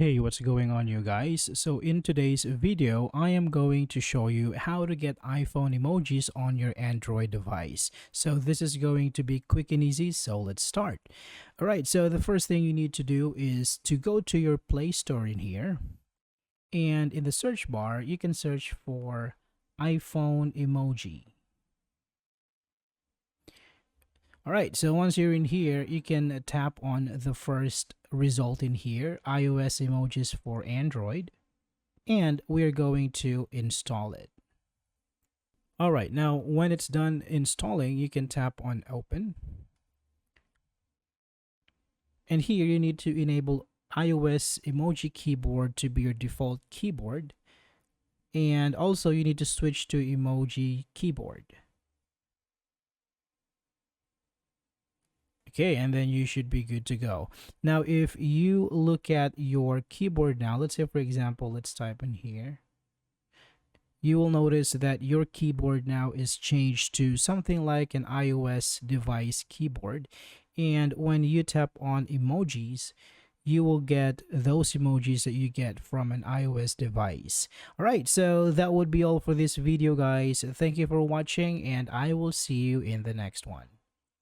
Hey, what's going on, you guys? So in today's video, I am going to show you how to get iPhone emojis on your Android device. So this is going to be quick and easy, so let's start. All right, so the first thing you need to do is to go to your Play Store in here, and in the search bar, you can search for iPhone emoji. All right, so once you're in here, you can tap on the first result in here, iOS emojis for Android, and we're going to install it. All right, now when it's done installing, you can tap on open. And here you need to enable iOS emoji keyboard to be your default keyboard. And also you need to switch to emoji keyboard. Okay, and then you should be good to go. Now, if you look at your keyboard now, let's say for example, let's type in here. You will notice that your keyboard now is changed to something like an iOS device keyboard. And when you tap on emojis, you will get those emojis that you get from an iOS device. All right, so that would be all for this video, guys. Thank you for watching, and I will see you in the next one.